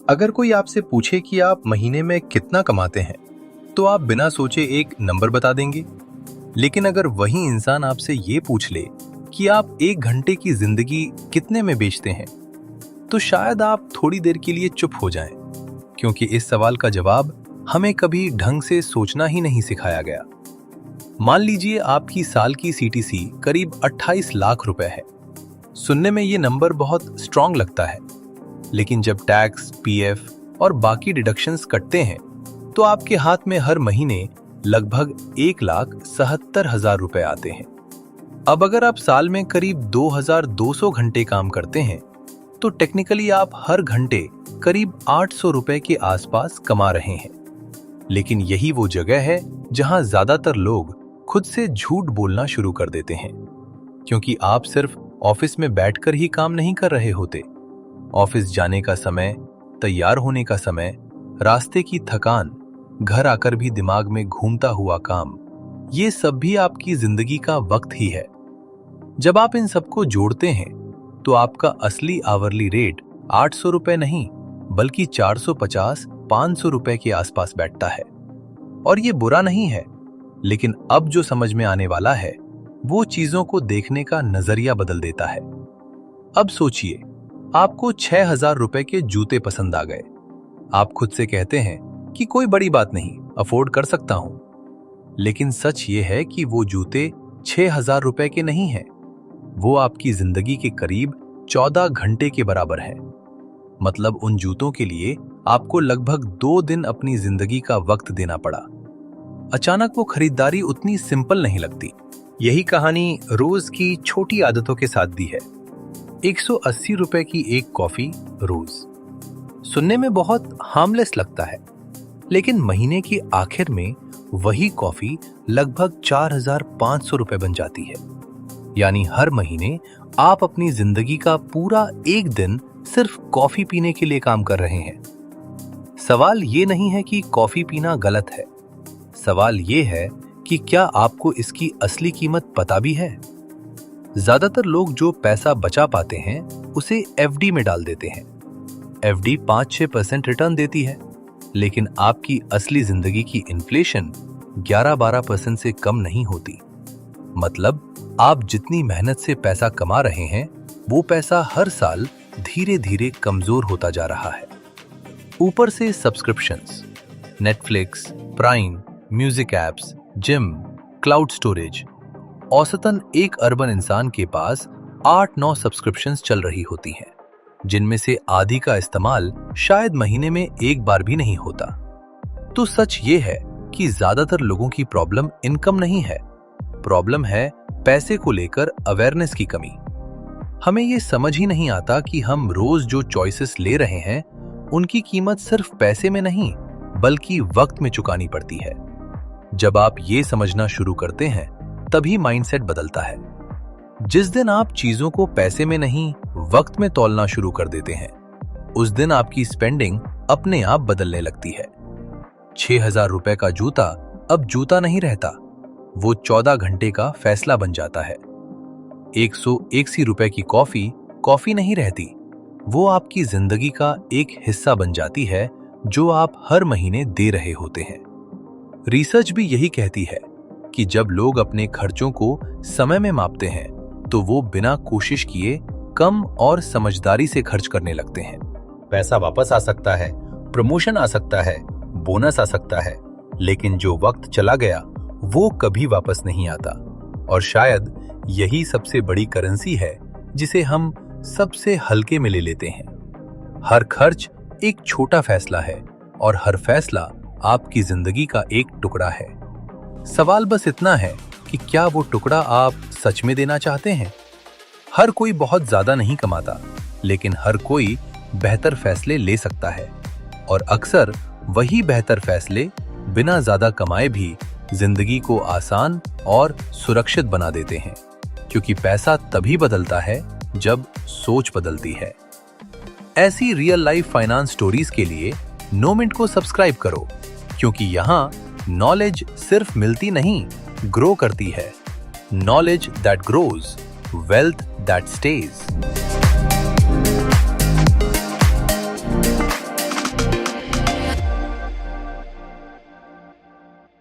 अगर कोई आपसे पूछे कि आप महीने में कितना कमाते हैं, तो आप बिना सोचे एक नंबर बता देंगे। लेकिन अगर वही इंसान आपसे ये पूछ ले कि आप 1 घंटे की जिंदगी कितने में बेचते हैं, तो शायद आप थोड़ी देर के लिए चुप हो जाएं, क्योंकि इस सवाल का जवाब हमें कभी ढंग से सोचना ही नहीं सिखाया गया। मान लीजिए आपकी साल की सीटीसी करीब 28 लाख रुपए है। सुनने में ये नंबर बहुत स्ट्रांग लगता है, लेकिन जब टैक्स, पीएफ और बाकी डिडक्शंस कटते हैं, तो आपके हाथ में हर महीने लगभग 1,77,000 रुपए आते हैं। अब अगर आप साल में करीब 2,200 घंटे काम करते हैं, तो टेक्निकली आप हर घंटे करीब 800 रुपए के आसपास कमा रहे हैं। लेकिन यही वो जगह है जहां ज्यादातर लोग खुद से झूठ बोलना शुरू कर देते हैं, क्योंकि आप सिर्फ ऑफिस में बैठकर ही काम नहीं कर रहे होते। ऑफिस जाने का समय, तैयार होने का समय, रास्ते की थकान, घर आकर भी दिमाग में घूमता हुआ काम, ये सब भी आपकी जिंदगी का वक्त ही है। जब आप इन सबको जोड़ते हैं, तो आपका असली आवरली रेट 800 रुपए नहीं, बल्कि 450-500 रुपए के आसपास बैठता है। और ये बुरा नहीं है, लेकिन अब जो समझ में आने वाला है, वो चीजों को देखने का नजरिया बदल देता है। अब सोचिए, आपको 6,000 रुपए के जूते पसंद आ गए। आप खुद से कहते हैं कि कोई बड़ी बात नहीं, अफोर्ड कर सकता हूं। लेकिन सच ये है कि वो जूते 6,000 रुपए के नहीं हैं। वो आपकी जिंदगी के करीब 14 घंटे के बराबर है। मतलब उन जूतों के लिए आपको लगभग 2 दिन अपनी जिंदगी का वक्त देना पड़ा। अचानक वो खरीदारी उतनी सिंपल नहीं लगती। यही कहानी रोज की छोटी आदतों के साथ भी है। 180 रुपए की एक कॉफी रोज। सुनने में बहुत हार्मलेस लगता है, लेकिन महीने की आखिर में वही कॉफी लगभग 4,500 रुपए बन जाती है। यानी हर महीने आप अपनी जिंदगी का पूरा एक दिन सिर्फ कॉफी पीने के लिए काम कर रहे हैं। सवाल ये नहीं है कि कॉफी पीना गलत है। सवाल ये है कि क्या आपको इसकी असली कीमत पता भी है? ज्यादातर लोग जो पैसा बचा पाते हैं, उसे एफडी में डाल देते हैं। एफडी 5-6% रिटर्न देती है, लेकिन आपकी असली जिंदगी की इन्फ्लेशन 11-12% से कम नहीं होती। मतलब आप जितनी मेहनत से पैसा कमा रहे हैं, वो पैसा हर साल धीरे धीरे कमजोर होता जा रहा है। ऊपर से subscriptions, Netflix, prime, music apps, gym, cloud storage. औसतन एक अर्बन इंसान के पास 8-9 सब्सक्रिप्शंस चल रही होती हैं, जिनमें से आधी का इस्तेमाल शायद महीने में एक बार भी नहीं होता। तो सच ये है कि ज्यादातर लोगों की प्रॉब्लम इनकम नहीं है। प्रॉब्लम है पैसे को लेकर अवेयरनेस की कमी। हमें ये समझ ही नहीं आता कि हम रोज जो चॉइसेस ले रहे हैं, उनकी कीमत सिर्फ पैसे में नहीं, बल्कि वक्त में चुकानी पड़ती है। जब आप ये समझना शुरू करते हैं, तभी माइंडसेट बदलता है। जिस दिन आप चीजों को पैसे में नहीं, वक्त में तौलना शुरू कर देते हैं, उस दिन आपकी स्पेंडिंग अपने आप बदलने लगती है। 6,000 रुपए का जूता अब जूता नहीं रहता, वो 14 घंटे का फैसला बन जाता है। 180 रुपए की कॉफी कॉफी नहीं रहती, वो आपकी जिंदगी का एक हिस्सा बन जाती है, जो आप हर महीने दे रहे होते हैं। रिसर्च भी यही कहती है कि जब लोग अपने खर्चों को समय में मापते हैं, तो वो बिना कोशिश किए कम और समझदारी से खर्च करने लगते हैं। पैसा वापस आ सकता है, प्रमोशन आ सकता है, बोनस आ सकता है, लेकिन जो वक्त चला गया वो कभी वापस नहीं आता। और शायद यही सबसे बड़ी करेंसी है जिसे हम सबसे हल्के में ले लेते हैं। हर खर्च एक छोटा फैसला है, और हर फैसला आपकी जिंदगी का एक टुकड़ा है। सवाल बस इतना है कि क्या वो टुकड़ा आप सच में देना चाहते हैं? हर कोई बहुत ज्यादा नहीं कमाता, लेकिन हर कोई बेहतर फैसले ले सकता है। और अक्सर वही बेहतर फैसले बिना ज्यादा कमाए भी जिंदगी को आसान और सुरक्षित बना देते हैं, क्योंकि पैसा तभी बदलता है जब सोच बदलती है। ऐसी रियल लाइफ फाइनेंस स्टोरीज के लिए नो मिनट को सब्सक्राइब करो, क्योंकि यहाँ नॉलेज सिर्फ मिलती नहीं, ग्रो करती है। Knowledge that grows, wealth that stage.